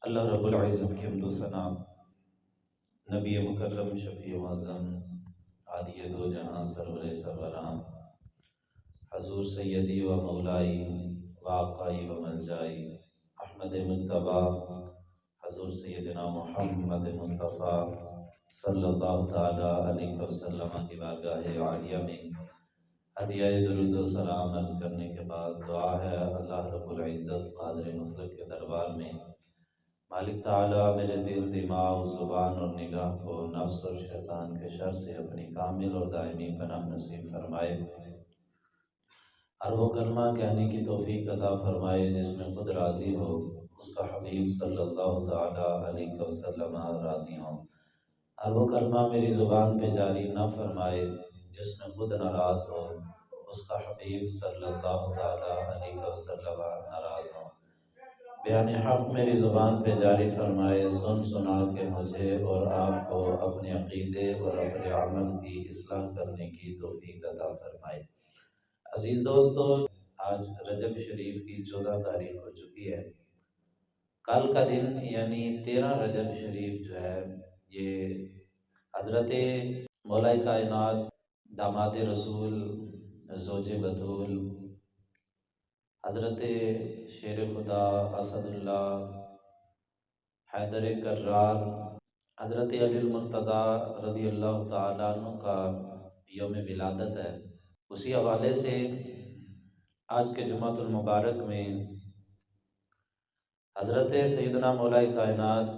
اللہ رب العزت کی حمد و ثنا، نبی مکرم شفیع معظم ہادی دو جہاں سرور سروراں حضور سیدی و مولائی و آقائی و ملجائی احمد مجتبی حضور سیدنا محمد مصطفیٰ صلی اللہ تعالی علیہ وسلم کی بارگاہ عالیہ میں ہدیہ درود و سلام عرض کرنے کے بعد دعا ہے اللہ رب العزت قادر مطلق کے دربار میں مالک تعالیٰ میرے دل، دماغ، زبان اور نگاہ کو نفس اور شیطان کے شر سے اپنی کامل اور دائمی پناہ نصیب فرمائے، اور وہ کلمہ کہنے کی توفیق عطا فرمائے جس میں خود راضی ہو، اس کا حبیب صلی اللہ تعالیٰ علیہ وسلم راضی ہوں، اور وہ کلمہ میری زبان پہ جاری نہ فرمائے جس میں خود ناراض ہو، اس کا حبیب صلی اللہ تعالیٰ علیہ وسلم ناراض ہوں۔ بیان حق میری زبان پہ جاری فرمائے، سن سنا کے مجھے اور آپ کو اپنے عقیدے اور اپنے عمل کی اصلاح کرنے کی توفیق عطا فرمائے۔ عزیز دوستو، آج رجب شریف کی 14 تاریخ ہو چکی ہے۔ کل کا دن یعنی 13 رجب شریف جو ہے یہ حضرت مولا کائنات داماد رسول زوج بطول حضرت شیر خدا اسد اللہ حیدر کرار حضرت علی المرتضیٰ رضی اللہ تعالیٰ عنہ کا یوم ولادت ہے۔ اسی حوالے سے آج کے جمعۃ المبارک میں حضرت سیدنا مولا کائنات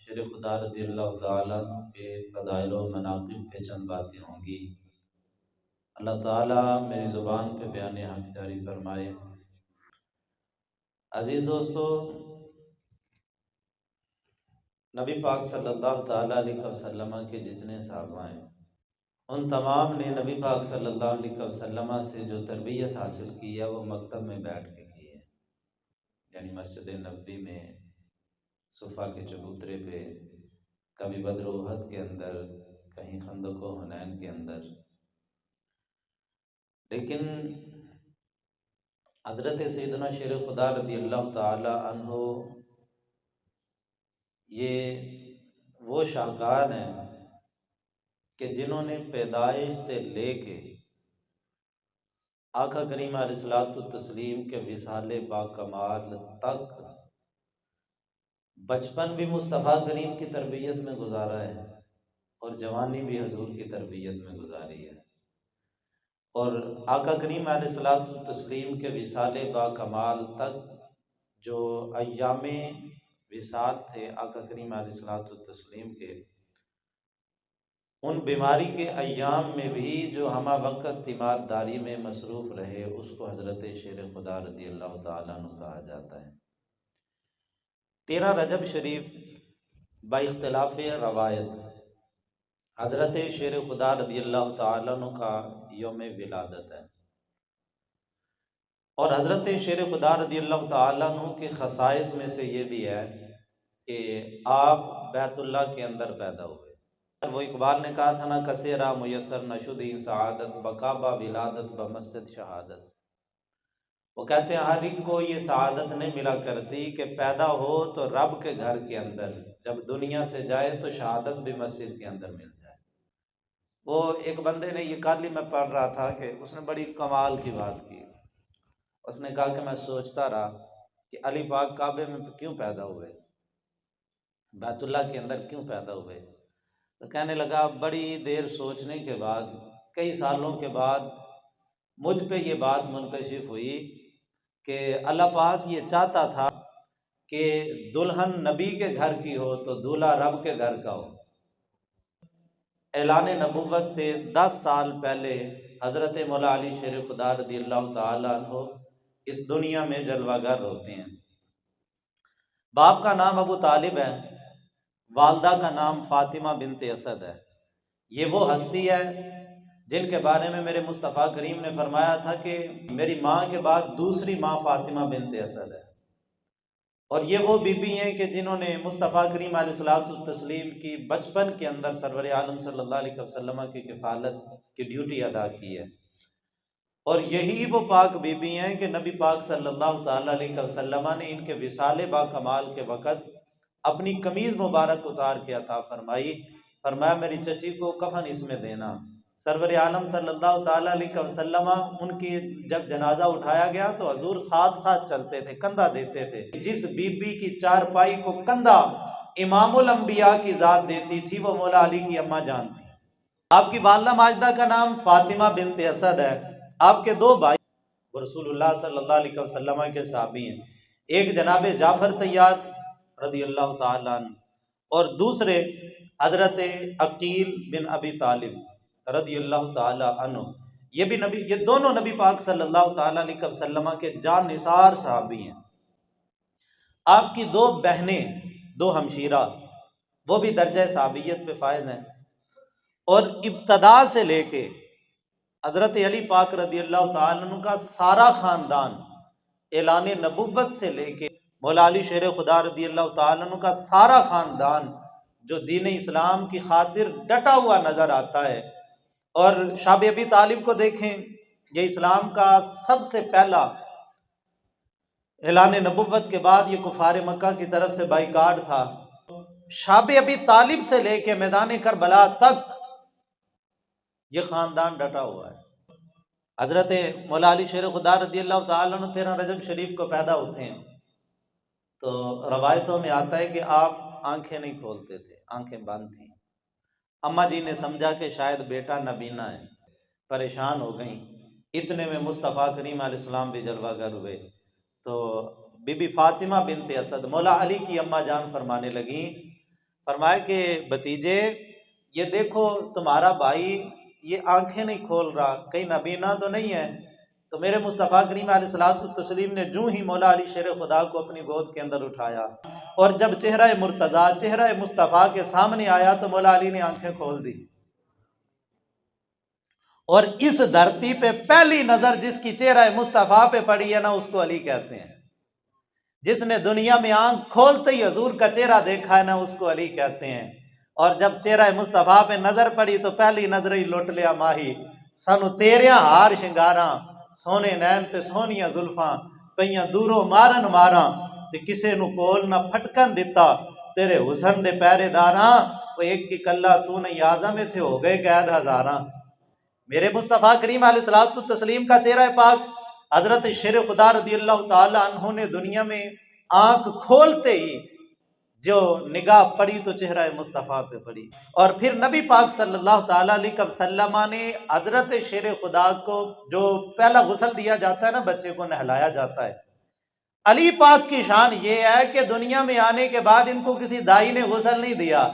شیر خدا رضی اللہ تعالیٰ عنہ کے فضائل و مناقب پہ چند باتیں ہوں گی۔ اللہ تعالیٰ میری زبان پہ بیان حق جاری فرمائے۔ عزیز دوستو، نبی پاک صلی اللہ تعالیٰ علیہ وسلم کے جتنے صحابہ ہیں ان تمام نے نبی پاک صلی اللہ علیہ وسلم سے جو تربیت حاصل کی ہے وہ مکتب میں بیٹھ کے کی ہے، یعنی مسجد نبوی میں، صفا کے چبوترے پہ، کبھی بدر و احد کے اندر، کہیں خندق و حنین کے اندر۔ لیکن حضرت سیدنا شیر خدا رضی اللہ تعالی عنہ یہ وہ شاہکار ہیں کہ جنہوں نے پیدائش سے لے کے آقا کریم علیہ الصلوۃ والتسلیم کے وصال با کمال تک بچپن بھی مصطفیٰ کریم کی تربیت میں گزارا ہے اور جوانی بھی حضور کی تربیت میں گزاری ہے، اور آقا کریم علیہ الصلوۃ والتسلیم کے وصال با کمال تک جو ایام وصال تھے آقا کریم علیہ الصلوۃ والتسلیم کے، ان بیماری کے ایام میں بھی جو ہمہ وقت تیمارداری میں مصروف رہے اس کو حضرت شیر خدا رضی اللہ تعالیٰ عنہ کہا جاتا ہے۔ 13 رجب شریف با اختلاف روایت حضرت شیر خدا رضی اللہ تعالیٰ عنہ کا یوم ولادت ہے، اور حضرت شیر خدا رضی اللہ تعالیٰ عنہ کے خصائص میں سے یہ بھی ہے کہ آپ بیت اللہ کے اندر پیدا ہوئے۔ وہ اقبال نے کہا تھا، نہ کسیرا میسر نہ شدی سعادت، بکعبہ ولادت بمسجد شہادت۔ وہ کہتے ہیں ہر ایک کو یہ سعادت نہیں ملا کرتی کہ پیدا ہو تو رب کے گھر کے اندر، جب دنیا سے جائے تو شہادت بھی مسجد کے اندر مل جائے۔ وہ ایک بندے نے، یہ کل ہی میں پڑھ رہا تھا کہ اس نے بڑی کمال کی بات کی۔ اس نے کہا کہ میں سوچتا رہا کہ علی پاک کعبے میں کیوں پیدا ہوئے، بیت اللہ کے اندر کیوں پیدا ہوئے؟ تو کہنے لگا بڑی دیر سوچنے کے بعد، کئی سالوں کے بعد مجھ پہ یہ بات منکشف ہوئی کہ اللہ پاک یہ چاہتا تھا کہ دلہن نبی کے گھر کی ہو تو دولہا رب کے گھر کا ہو۔ اعلان نبوت سے 10 سال پہلے حضرت مولا علی شیر خدا رضی اللہ تعالیٰ عنہ اس دنیا میں جلوہ گر ہوتے ہیں۔ باپ کا نام ابو طالب ہے، والدہ کا نام فاطمہ بنت اسد ہے۔ یہ وہ ہستی ہے جن کے بارے میں میرے مصطفیٰ کریم نے فرمایا تھا کہ میری ماں کے بعد دوسری ماں فاطمہ بنت اسد ہے، اور یہ وہ بی بی ہیں کہ جنہوں نے مصطفیٰ کریم علیہ الصلوۃ والتسلیم کی بچپن کے اندر سرور عالم صلی اللہ علیہ وسلم کی کفالت کی ڈیوٹی ادا کی ہے، اور یہی وہ پاک بی بی ہیں کہ نبی پاک صلی اللہ تعالیٰ علیہ وسلم نے ان کے وصال با کمال کے وقت اپنی قمیض مبارک اتار کے عطا فرمائی، فرمایا میری چچی کو کفن اس میں دینا۔ سرور عالم صلی اللہ تعالیٰ علیہ وسلم ان کی جب جنازہ اٹھایا گیا تو حضور ساتھ ساتھ چلتے تھے، کندھا دیتے تھے۔ جس بی بی کی چارپائی کو کندھا امام الانبیاء کی ذات دیتی تھی وہ مولا علی کی اماں جان تھی۔ آپ کی والدہ ماجدہ کا نام فاطمہ بنت اسد ہے۔ آپ کے دو بھائی رسول اللہ صلی اللہ علیہ وسلم کے صحابی ہیں، ایک جناب جعفر طیار رضی اللہ تعالیٰ عنہ اور دوسرے حضرت عقیل بن ابی طالب رضی اللہ تعالیٰ عنہ۔ یہ دونوں نبی پاک صلی اللہ تعالیٰ علیہ وسلم کے جان نثار صحابی ہیں۔ آپ کی دو بہنیں، دو ہمشیرہ، وہ بھی درجہ صحابیت پہ فائز ہیں، اور ابتدا سے لے کے حضرت علی پاک رضی اللہ تعالیٰ عنہ کا سارا خاندان، اعلان نبوت سے لے کے مولا علی شیر خدا رضی اللہ تعالیٰ عنہ کا سارا خاندان جو دین اسلام کی خاطر ڈٹا ہوا نظر آتا ہے۔ اور شاب ابی طالب کو دیکھیں، یہ اسلام کا سب سے پہلا اعلان نبوت کے بعد یہ کفار مکہ کی طرف سے بائیکاٹ تھا۔ شاب ابی طالب سے لے کے میدان کربلا تک یہ خاندان ڈٹا ہوا ہے۔ حضرت مولا علی شیر خدا رضی اللہ تعالیٰ عنہ 13 رجب شریف کو پیدا ہوتے ہیں، تو روایتوں میں آتا ہے کہ آپ آنکھیں نہیں کھولتے تھے، آنکھیں بند تھیں۔ اماں جی نے سمجھا کہ شاید بیٹا نابینا ہے، پریشان ہو گئیں۔ اتنے میں مصطفیٰ کریم علیہ السلام بھی جلوہ گر ہوئے، تو بی بی فاطمہ بنت اسد مولا علی کی اماں جان فرمانے لگیں، فرمایا کہ بھتیجے یہ دیکھو تمہارا بھائی یہ آنکھیں نہیں کھول رہا، کہیں نابینا تو نہیں ہے؟ تو میرے مصطفیٰ کریم علیہ الصلوۃ والتسلیم نے جو ہی مولا علی شیر خدا کو اپنی گود کے اندر اٹھایا اور جب چہرہ مرتضیٰ، چہرہ مصطفیٰ کے سامنے آیا تو مولا علی نے آنکھیں کھول دی۔ اور اس دھرتی پہ پہلی نظر جس کی چہرہ مصطفیٰ پہ پڑی ہے نا، اس کو علی کہتے ہیں۔ جس نے دنیا میں آنکھ کھولتے ہی حضور کا چہرہ دیکھا ہے نا، اس کو علی کہتے ہیں۔ اور جب چہرہ مصطفیٰ پہ نظر پڑی تو پہلی نظر ہی لوٹ لیا ماہی، سانو تیریاں ہار شنگاراں، سونے نین تے سونیاں زلفاں، پئیاں دوروں مارن ماراں، تے کسے نو کول نہ پھٹکن دتا، تیرے حسن دے پہرے داراں، وہ ایک کی کلہ تو نہیں اعظم تھے ہو گئے قید ہزاراں۔ میرے مصطفیٰ کریم علیہ الصلوۃ والتسلیم کا چہرہ پاک حضرت شیر خدا رضی اللہ تعالی عنہ نے دنیا میں آنکھ کھولتے ہی جو نگاہ پڑی تو چہرہ مصطفیٰ پہ پڑی۔ اور پھر نبی پاک صلی اللہ تعالیٰ علیہ وسلم نے حضرت شیر خدا کو جو پہلا غسل دیا جاتا ہے نا، بچے کو نہلایا جاتا ہے، علی پاک کی شان یہ ہے کہ دنیا میں آنے کے بعد ان کو کسی دائی نے غسل نہیں دیا،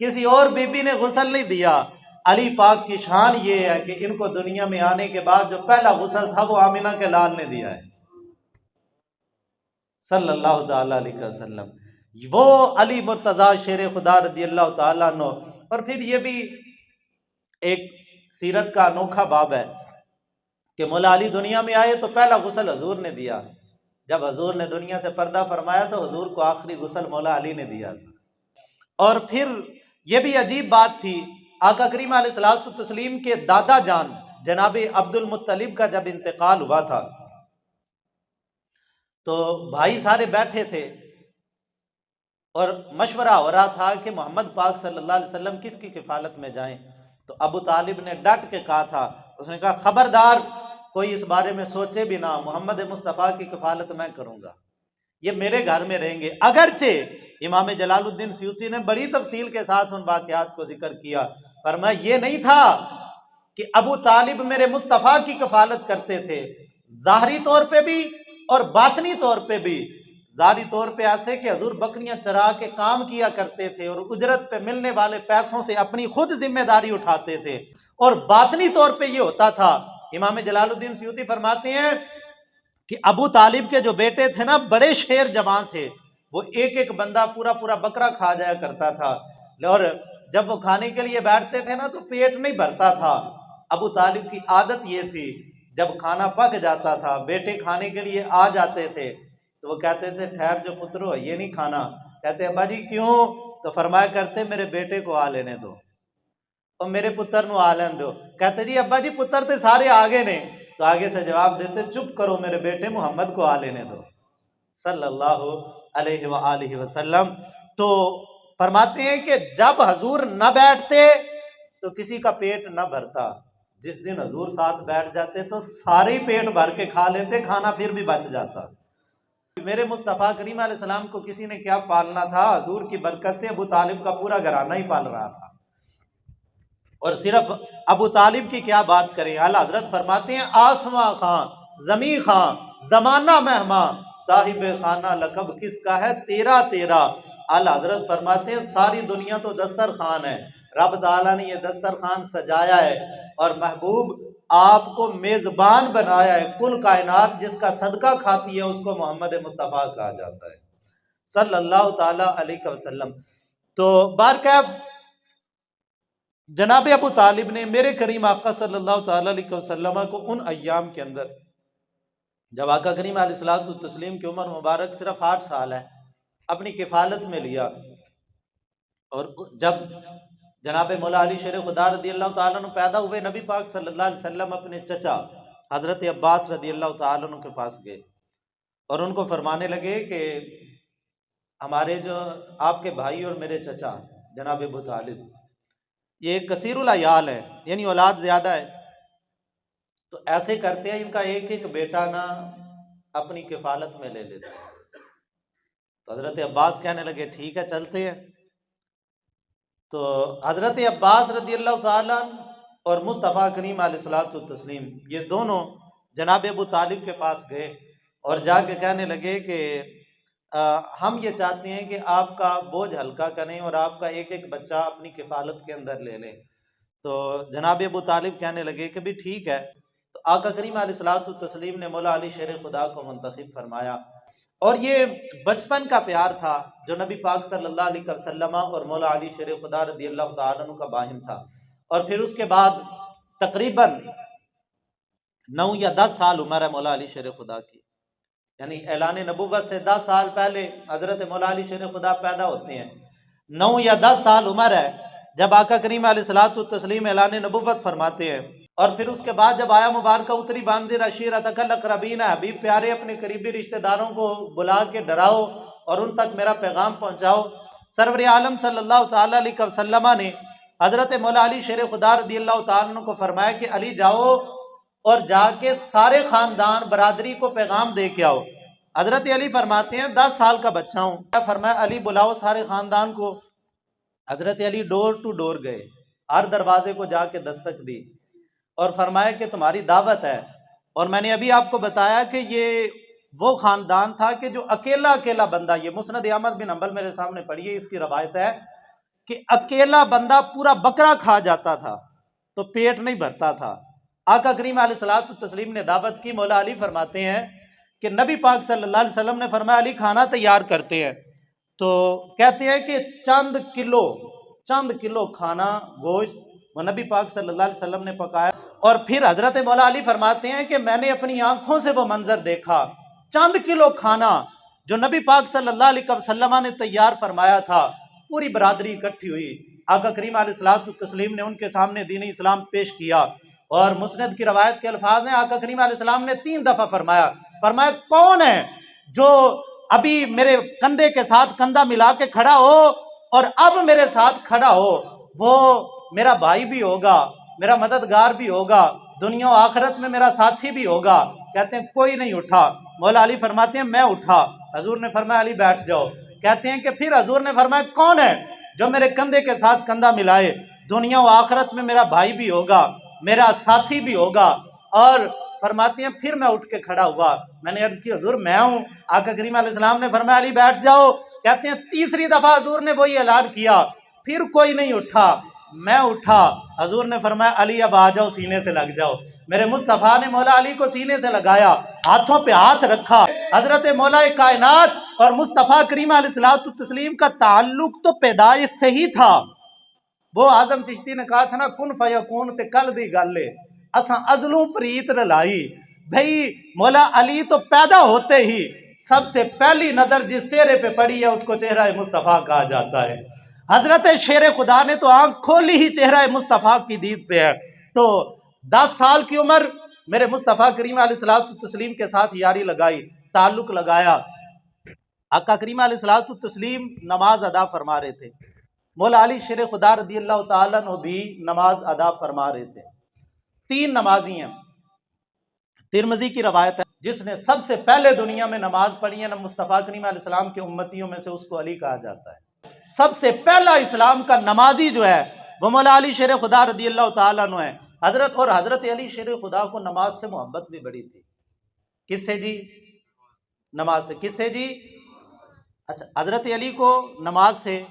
کسی اور بی بی نے غسل نہیں دیا۔ علی پاک کی شان یہ ہے کہ ان کو دنیا میں آنے کے بعد جو پہلا غسل تھا وہ آمنہ کے لال نے دیا ہے صلی اللہ تعالیٰ علیہ وسلم، وہ علی مرتضیٰ شیر خدا رضی اللہ تعالیٰ عنہ۔ اور پھر یہ بھی ایک سیرت کا انوکھا باب ہے کہ مولا علی دنیا میں آئے تو پہلا غسل حضور نے دیا، جب حضور نے دنیا سے پردہ فرمایا تو حضور کو آخری غسل مولا علی نے دیا تھا۔ اور پھر یہ بھی عجیب بات تھی، آقا کریم علیہ الصلوۃ والتسلیم کے دادا جان جناب عبد المطلب کا جب انتقال ہوا تھا تو بھائی سارے بیٹھے تھے اور مشورہ ہو رہا تھا کہ محمد پاک صلی اللہ علیہ وسلم کس کی کفالت میں جائیں، تو ابو طالب نے ڈٹ کے کہا تھا، اس نے کہا خبردار کوئی اس بارے میں سوچے بھی نہ، محمد مصطفیٰ کی کفالت میں کروں گا، یہ میرے گھر میں رہیں گے۔ اگرچہ امام جلال الدین سیوطی نے بڑی تفصیل کے ساتھ ان واقعات کو ذکر کیا، فرمایا یہ نہیں تھا کہ ابو طالب میرے مصطفیٰ کی کفالت کرتے تھے، ظاہری طور پہ بھی اور باطنی طور پہ بھی۔ ظاہری طور پہ ایسے کہ حضور بکریاں چرا کے کام کیا کرتے تھے اور اجرت پہ ملنے والے پیسوں سے اپنی خود ذمہ داری اٹھاتے تھے، اور باطنی طور پہ یہ ہوتا تھا، امام جلال الدین سیوطی فرماتے ہیں کہ ابو طالب کے جو بیٹے تھے نا بڑے شیر جوان تھے، وہ ایک ایک بندہ پورا پورا بکرا کھا جایا کرتا تھا، اور جب وہ کھانے کے لیے بیٹھتے تھے نا تو پیٹ نہیں بھرتا تھا۔ ابو طالب کی عادت یہ تھی جب کھانا پک جاتا تھا، بیٹے کھانے کے لیے آ جاتے تھے تو وہ کہتے تھے ٹھہر جو پترو یہ نہیں کھانا، کہتے ابا جی کیوں؟ تو فرمایا کرتے میرے بیٹے کو آ لینے دو اور میرے پتر نو آ لین دو، کہتے جی ابا جی پتر تے سارے آگے نے، تو آگے سے جواب دیتے چپ کرو میرے بیٹے محمد کو آ لینے دو صلی اللہ علیہ وآلہ وسلم۔ تو فرماتے ہیں کہ جب حضور نہ بیٹھتے تو کسی کا پیٹ نہ بھرتا، جس دن حضور ساتھ بیٹھ جاتے تو سارے پیٹ بھر کے کھا لیتے، کھانا پھر بھی بچ جاتا۔ میرے مصطفیٰ کریم علیہ السلام کو کسی نے کیا پالنا تھا، حضور کی برکت سے ابو طالب کا پورا گھرانہ ہی پال رہا تھا۔ اور صرف ابو طالب کی کیا بات کریں، اعلیٰ حضرت فرماتے ہیں آسماں خاں زمیں خاں زمانہ مہماں، صاحب خانہ لقب کس کا ہے تیرا تیرا۔ اعلیٰ حضرت فرماتے ہیں ساری دنیا تو دسترخوان ہے، رب تعالیٰ نے یہ دسترخوان سجایا ہے اور محبوب آپ کو میزبان بنایا ہے، کل کائنات جس کا صدقہ کھاتی ہے اس کو محمد مصطفیٰ کہا جاتا ہے صلی اللہ تعالی علیہ وسلم۔ تو بارکیف جناب ابو طالب نے میرے کریم آقا صلی اللہ تعالی علیہ وسلم کو ان ایام کے اندر، جب آقا کریم علیہ الصلوۃ والتسلیم کی عمر مبارک صرف 8 سال ہے، اپنی کفالت میں لیا۔ اور جب جناب مولا علی شیر خدا رضی اللہ تعالیٰ عنہ پیدا ہوئے، نبی پاک صلی اللہ علیہ وسلم اپنے چچا حضرت عباس رضی اللہ تعالیٰ عنہ کے پاس گئے اور ان کو فرمانے لگے کہ ہمارے جو آپ کے بھائی اور میرے چچا جناب ابو طالب یہ کثیر العیال ہے، یعنی اولاد زیادہ ہے، تو ایسے کرتے ہیں ان کا ایک ایک بیٹا نا اپنی کفالت میں لے لیتے ہیں۔ تو حضرت عباس کہنے لگے ٹھیک ہے چلتے ہیں۔ تو حضرت عباس رضی اللہ تعالیٰ اور مصطفیٰ کریم علیہ الصلوۃ والتسلیم یہ دونوں جناب ابو طالب کے پاس گئے اور جا کے کہنے لگے کہ ہم یہ چاہتے ہیں کہ آپ کا بوجھ ہلکا کریں اور آپ کا ایک ایک بچہ اپنی کفالت کے اندر لے لیں۔ تو جناب ابو طالب کہنے لگے کہ بھی ٹھیک ہے۔ تو آقا کریم علیہ الصلوۃ والتسلیم نے مولا علی شیر خدا کو منتخب فرمایا، اور یہ بچپن کا پیار تھا جو نبی پاک صلی اللہ علیہ وسلم اور مولا علی شیر خدا رضی اللہ تعالیٰ عنہ کا باہم تھا۔ اور پھر اس کے بعد تقریباً 9 یا 10 سال عمر ہے مولا علی شیر خدا کی، یعنی اعلان نبوت سے 10 سال پہلے حضرت مولا علی شیر خدا پیدا ہوتے ہیں۔ 9 یا 10 سال عمر ہے جب آقا کریم علیہ الصلوۃ والتسلیم اعلان نبوت فرماتے ہیں، اور پھر اس کے بعد جب آیا مبارکہ اتری وانذر عشیرتک الاقربین، حبیب پیارے اپنے قریبی رشتہ داروں کو بلا کے ڈراؤ اور ان تک میرا پیغام پہنچاؤ۔ سرور عالم صلی اللہ تعالی علیہ وسلم نے حضرت مولا علی شیر خدا رضی اللہ تعالیٰ عنہ کو فرمایا کہ علی جاؤ اور جا کے سارے خاندان برادری کو پیغام دے کے آؤ۔ حضرت علی فرماتے ہیں 10 سال کا بچہ ہوں، فرمایا علی بلاؤ سارے خاندان کو۔ حضرت علی ڈور ٹو ڈور گئے، ہر دروازے کو جا کے دستک دی اور فرمایا کہ تمہاری دعوت ہے۔ اور میں نے ابھی آپ کو بتایا کہ یہ وہ خاندان تھا کہ جو اکیلا بندہ، یہ مسند احمد بن حنبل میرے سامنے پڑھیے، اس کی روایت ہے کہ اکیلا بندہ پورا بکرا کھا جاتا تھا تو پیٹ نہیں بھرتا تھا۔ آقا کریم علیہ الصلوۃ والتسلیم نے دعوت کی۔ مولا علی فرماتے ہیں کہ نبی پاک صلی اللہ علیہ وسلم نے فرمایا علی کھانا تیار کرتے ہیں، تو کہتے ہیں کہ چند کلو کھانا گوشت وہ نبی پاک صلی اللہ علیہ وسلم نے پکایا، اور پھر حضرت مولا علی فرماتے ہیں کہ میں نے اپنی آنکھوں سے وہ منظر دیکھا، چند کلو کھانا جو نبی پاک صلی اللہ علیہ وسلم نے تیار فرمایا تھا، پوری برادری اکٹھی ہوئی، آقا کریم علیہ الصلوۃ والتسلیم نے ان کے سامنے دین اسلام پیش کیا۔ اور مسند کی روایت کے الفاظ ہیں، آقا کریم علیہ السلام نے 3 دفعہ فرمایا کون ہے جو ابھی میرے کندھے کے ساتھ کندھا ملا کے کھڑا ہو اور اب میرے ساتھ کھڑا ہو، وہ میرا بھائی بھی ہوگا، میرا مددگار بھی ہوگا، دنیا و آخرت میں میرا ساتھی بھی ہوگا۔ کہتے ہیں کوئی نہیں اٹھا۔ مولا علی فرماتے ہیں میں اٹھا، حضور نے فرمایا علی بیٹھ جاؤ۔ کہتے ہیں کہ پھر حضور نے فرمایا کون ہے جو میرے کندھے کے ساتھ کندھا ملائے، دنیا و آخرت میں میرا بھائی بھی ہوگا، میرا ساتھی بھی ہوگا۔ اور فرماتے ہیں پھر میں اٹھ کے کھڑا ہوا، میں نے عرض کی حضور میں ہوں۔ آقا کریم علیہ السلام نے فرمایا علی بیٹھ جاؤ۔ کہتے ہیں تیسری دفعہ حضور نے وہی اعلان کیا، پھر کوئی نہیں اٹھا، میں اٹھا۔ حضور نے فرمایا علی اب آ جاؤ، سینے سے لگ جاؤ۔ میرے مصطفیٰ نے مولا علی کو سینے سے لگایا، ہاتھوں پہ ہاتھ رکھا۔ حضرت مولا کائنات اور مصطفیٰ کریم علیہ الصلوۃ والتسلیم کا تعلق تو پیدائش سے ہی تھا۔ وہ اعظم چشتی نے کہا تھا نا کن فیکون تے کل دی گل ہے، اساں ازلوں پریت رلائی۔ بھئی مولا علی تو پیدا ہوتے ہی سب سے پہلی نظر جس چہرے پہ پڑی ہے اس کو چہرہ مصطفیٰ کہا جاتا ہے۔ حضرت شیر خدا نے تو آنکھ کھولی ہی چہرہ مصطفیٰ کی دید پہ ہے۔ تو 10 سال کی عمر میرے مصطفیٰ کریم علیہ الصلوۃ والتسلیم کے ساتھ یاری لگائی، تعلق لگایا۔ آقا کریم علیہ الصلوۃ والتسلیم نماز ادا فرما رہے تھے، مولا علی شیر خدا رضی اللہ تعالیٰ عنہ بھی نماز ادا فرما رہے تھے۔ تین نمازی ہیں، ترمذی کی روایت ہے، جس نے سب سے پہلے دنیا میں نماز پڑھی ہے نا مصطفیٰ کریم علیہ السلام کے امتیوں میں سے اس کو علی کہا جاتا ہے۔ سب سے پہلا اسلام کا نمازی جو ہے وہ مولا علی شیر خدا رضی اللہ تعالیٰ عنہ ہے۔ حضرت علی شیر خدا کو نماز سے محبت بھی بڑی تھی۔ کس سے جی؟ نماز سے۔ کس سے جی؟ اچھا، حضرت علی کو نماز سے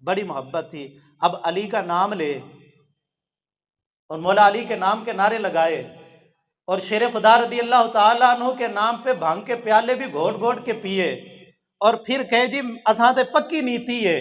بڑی محبت تھی۔ اب علی کا نام لے اور مولا علی کے نام کے نعرے لگائے اور شیر خدا رضی اللہ تعالیٰ عنہ کے نام پہ بھانگ کے پیالے بھی گھوٹ گھوٹ کے پیے اور پھر کہے جی اساں تے پکی نیتی ہے،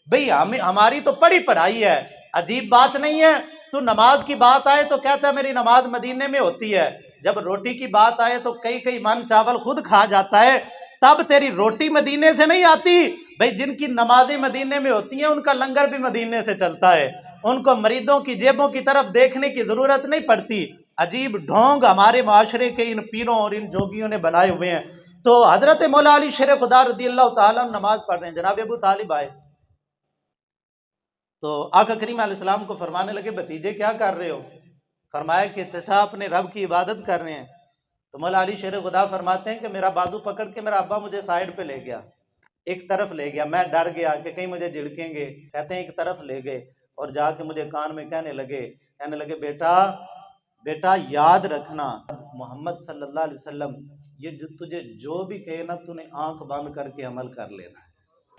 بھئی ہماری تو پڑھی پڑھائی ہے، عجیب بات نہیں ہے۔ تو نماز کی بات آئے تو کہتا ہے میری نماز مدینے میں ہوتی ہے، جب روٹی کی بات آئے تو کئی من چاول خود کھا جاتا ہے، تب تیری روٹی مدینے سے نہیں آتی۔ بھئی جن کی نمازیں مدینے میں ہوتی ہیں ان کا لنگر بھی مدینے سے چلتا ہے، ان کو مریدوں کی جیبوں کی طرف دیکھنے کی ضرورت نہیں پڑتی۔ عجیب ڈھونگ ہمارے معاشرے کے ان پیروں اور ان جوگیوں نے بنائے ہوئے ہیں۔ تو حضرت مولا علی شیر خدا رضی اللہ تعالیٰ نماز پڑھ رہے ہیں، جناب ابو طالب آئے تو آقا کریم علیہ السلام کو فرمانے لگے بھتیجے کیا کر رہے ہو؟ فرمایا کہ چچا اپنے رب کی عبادت کر رہے ہیں۔ تو مولا علی شیر خدا فرماتے ہیں کہ میرا بازو پکڑ کے میرا ابا مجھے سائیڈ پہ لے گیا، ایک طرف لے گیا، میں ڈر گیا کہ کہیں مجھے جھڑکیں گے، کہتے ہیں ایک طرف لے گئے اور جا کے مجھے کان میں کہنے لگے بیٹا یاد رکھنا محمد صلی اللہ علیہ وسلم یہ تجھے جو بھی کہے نا تو نے آنکھ بند کر کے عمل کر لینا ہے۔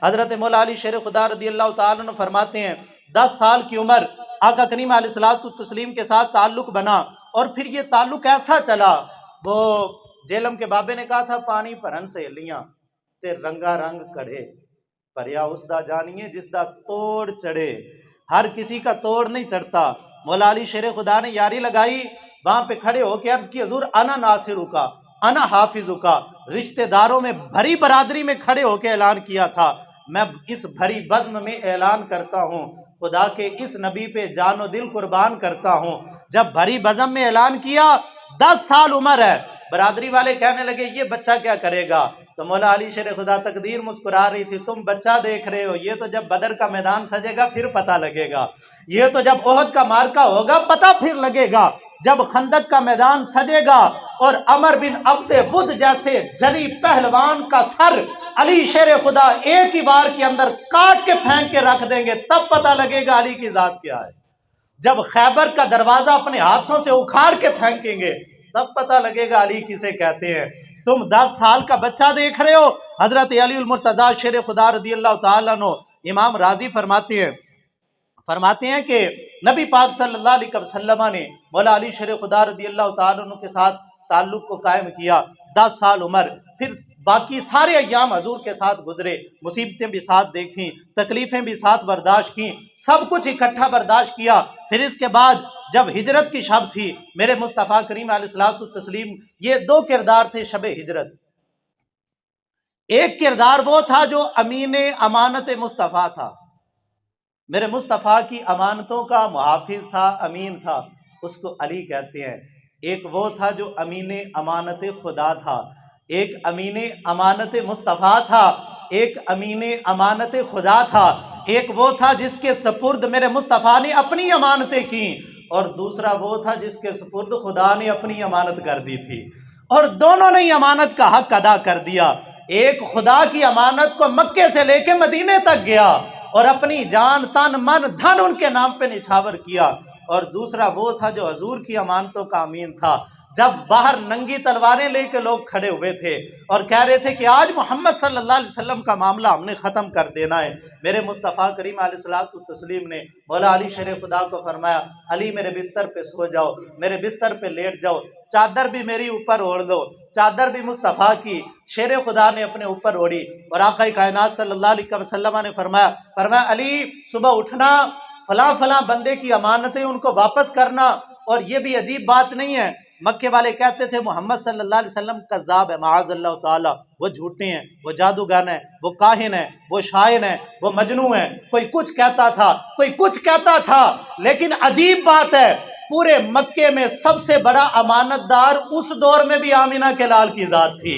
حضرت مولا علی شیر خدا رضی اللہ تعالیٰ عنہ فرماتے ہیں 10 سال کی عمر آقا کریم علیہ الصلوۃ والتسلیم کے ساتھ تعلق بنا اور پھر یہ تعلق ایسا چلا، وہ جیلم کے بابے نے کہا تھا پانی پرن سے لیاں تے رنگا رنگ کڑھے پریا اس دا جانیے جس دا توڑ چڑھے، ہر کسی کا توڑ نہیں چڑھتا۔ مولا علی شیر خدا نے یاری لگائی، وہاں پہ کھڑے ہو کے عرض کی حضور انا ناصرکا انا حافظکا، رشتہ داروں میں بھری برادری میں کھڑے ہو کے اعلان کیا تھا، میں اس بھری بزم میں اعلان کرتا ہوں خدا کے اس نبی پہ جان و دل قربان کرتا ہوں۔ جب بھری بزم میں اعلان کیا 10 سال عمر ہے، برادری والے کہنے لگے یہ بچہ کیا کرے گا؟ تو مولا علی شیر خدا تقدیر مسکرا رہی تھی، تم بچہ دیکھ رہے ہو، یہ تو جب بدر کا میدان سجے گا پھر پتہ لگے گا، یہ تو جب احد کا مارکا ہوگا پتہ پھر لگے گا، جب خندق کا میدان سجے گا اور عمر بن عبد ود جیسے جری پہلوان کا سر علی شیر خدا ایک ہی بار کے اندر کاٹ کے پھینک کے رکھ دیں گے تب پتہ لگے گا علی کی ذات کیا ہے۔ جب خیبر کا دروازہ اپنے ہاتھوں سے اکھاڑ کے پھینکیں گے تب پتہ لگے گا علی کسے کہتے ہیں۔ تم 10 سال کا بچہ دیکھ رہے ہو۔ حضرت علی المرتضیٰ شیر خدا رضی اللہ تعالیٰ عنہ امام راضی فرماتے ہیں کہ نبی پاک صلی اللہ علیہ وسلم نے مولا علی شیر خدا رضی اللہ تعالیٰ عنہ کے ساتھ تعلق کو قائم کیا، 10 سال عمر، پھر باقی سارے ایام حضور کے ساتھ گزرے، مصیبتیں بھی ساتھ دیکھیں، تکلیفیں بھی ساتھ برداشت کیں، سب کچھ اکٹھا برداشت کیا۔ پھر اس کے بعد جب ہجرت کی شب تھی، میرے مصطفیٰ کریم علیہ الصلوۃ والتسلیم، یہ 2 کردار تھے شب ہجرت۔ ایک کردار وہ تھا جو امین امانت مصطفیٰ تھا، میرے مصطفیٰ کی امانتوں کا محافظ تھا، امین تھا، اس کو علی کہتے ہیں۔ ایک وہ تھا جو امین امانت خدا تھا، ایک امین امانت مصطفیٰ تھا، ایک امین امانت خدا تھا، ایک وہ تھا جس کے سپرد میرے مصطفیٰ نے اپنی امانتیں کی، اور دوسرا وہ تھا جس کے سپرد خدا نے اپنی امانت کر دی تھی، اور دونوں نے امانت کا حق ادا کر دیا۔ ایک خدا کی امانت کو مکے سے لے کے مدینے تک گیا اور اپنی جان تن من دھن ان کے نام پہ نچھاور کیا، اور دوسرا وہ تھا جو حضور کی امانتوں کا امین تھا۔ جب باہر ننگی تلواریں لے کے لوگ کھڑے ہوئے تھے اور کہہ رہے تھے کہ آج محمد صلی اللہ علیہ وسلم کا معاملہ ہم نے ختم کر دینا ہے، میرے مصطفیٰ کریم علیہ الصلوۃ والتسلیم نے مولا علی شیر خدا کو فرمایا علی میرے بستر پہ سو جاؤ، میرے بستر پہ لیٹ جاؤ، چادر بھی میری اوپر اوڑھ دو۔ چادر بھی مصطفیٰ کی شیر خدا نے اپنے اوپر اوڑھی، اور آقا کائنات صلی اللہ علیہ وسلم نے فرمایا علی صبح اٹھنا، فلاں فلاں بندے کی امانتیں ان کو واپس کرنا۔ اور یہ بھی عجیب بات نہیں ہے، مکے والے کہتے تھے محمد صلی اللہ علیہ وسلم کذاب ہے، معاذ اللہ تعالیٰ، وہ جھوٹے ہیں، وہ جادوگر ہیں، وہ کاہن ہیں، وہ شاعر ہیں، وہ مجنوں ہیں، کوئی کچھ کہتا تھا، کوئی کچھ کہتا تھا، لیکن عجیب بات ہے پورے مکے میں سب سے بڑا امانت دار اس دور میں بھی آمینہ کے لال کی ذات تھی،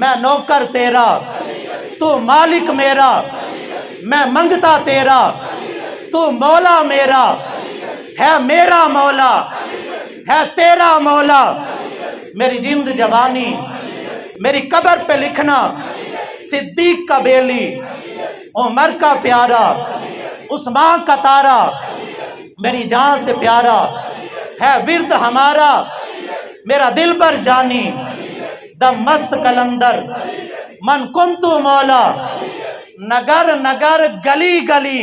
میں نوکر تیرا تو مالک میرا، میں منگتا تیرا تو مولا میرا، ہے میرا مولا ہے تیرا مولا، میری جند جوانی میری قبر پہ لکھنا، صدیق کا بیلی عمر کا پیارا عثمان کا تارا، میری جان سے پیارا ہے ورد ہمارا، میرا دل بر جانی دم مست کلندر، من کنتو مولا، نگر نگر گلی گلی۔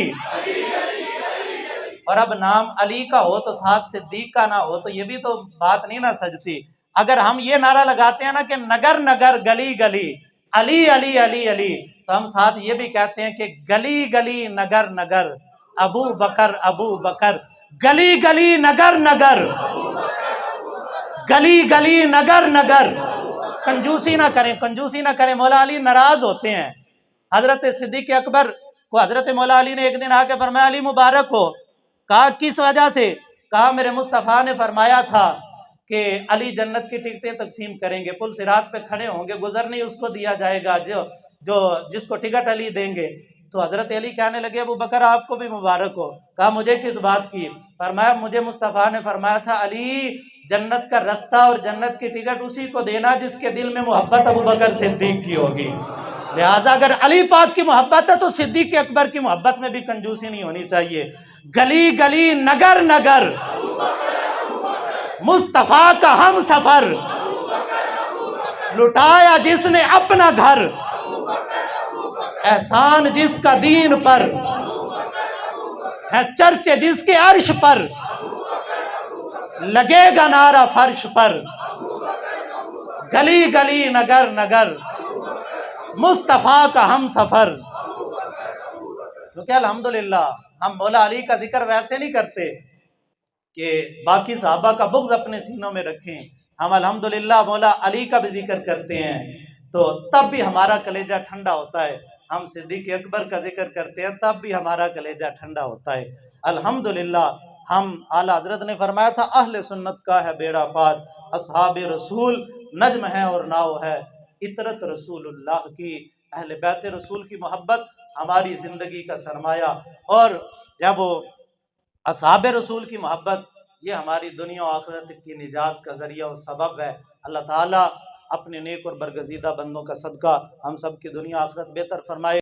اور اب نام علی کا ہو تو ساتھ صدیق کا نہ ہو تو یہ بھی تو بات نہیں نہ سجتی۔ اگر ہم یہ نعرہ لگاتے ہیں نا کہ نگر نگر گلی گلی علی علی علی علی، تو ہم ساتھ یہ بھی کہتے ہیں کہ گلی گلی نگر نگر ابو بکر، گلی گلی نگر نگر، گلی گلی نگر نگر۔ کنجوسی نہ کریں، کنجوسی نہ کریں، مولا علی ناراض ہوتے ہیں۔ حضرت صدیق اکبر کو حضرت مولا علی نے ایک دن آ کے فرمایا علی مبارک ہو، کہا کس وجہ سے؟ کہا میرے مصطفیٰ نے فرمایا تھا کہ علی جنت کی ٹکٹیں تقسیم کریں گے، پل صراط پہ کھڑے ہوں گے، گزر نہیں اس کو دیا جائے گا جس کو ٹکٹ علی دیں گے۔ تو حضرت علی کہنے لگے ابو بکر آپ کو بھی مبارک ہو۔ کہا مجھے کس بات کی؟ فرمایا مجھے مصطفیٰ نے فرمایا تھا علی جنت کا رستہ اور جنت کی ٹکٹ اسی کو دینا جس کے دل میں محبت ابو بکر صدیق کی ہوگی۔ لہٰذا اگر علی پاک کی محبت ہے تو صدیق اکبر کی محبت میں بھی کنجوسی نہیں ہونی چاہیے۔ گلی گلی نگر نگر مصطفیٰ کا ہم سفر، لٹایا جس نے اپنا گھر، احسان جس کا دین پر ہے، چرچے جس کے عرش پر، لگے گا نعرہ فرش پر، گلی گلی نگر نگر مصطفیٰ کا ہم سفر۔ کیونکہ الحمدللہ ہم مولا علی کا ذکر ویسے نہیں کرتے کہ باقی صحابہ کا بغض اپنے سینوں میں رکھیں، ہم الحمدللہ مولا علی کا بھی ذکر کرتے ہیں تو تب بھی ہمارا کلیجہ ٹھنڈا ہوتا ہے، ہم صدیق اکبر کا ذکر کرتے ہیں تب بھی ہمارا کلیجہ ٹھنڈا ہوتا ہے۔ الحمدللہ ہم اعلیٰ حضرت نے فرمایا تھا اہل سنت کا ہے بیڑا پار، اصحاب رسول نجم ہے اور ناؤ ہے، اطرت رسول اللہ کی، اہل بیت رسول کی محبت ہماری زندگی کا سرمایہ، اور جب اصحاب رسول کی محبت یہ ہماری دنیا و آخرت کی نجات کا ذریعہ و سبب ہے۔ اللہ تعالیٰ اپنے نیک اور برگزیدہ بندوں کا صدقہ ہم سب کی دنیا آخرت بہتر فرمائے۔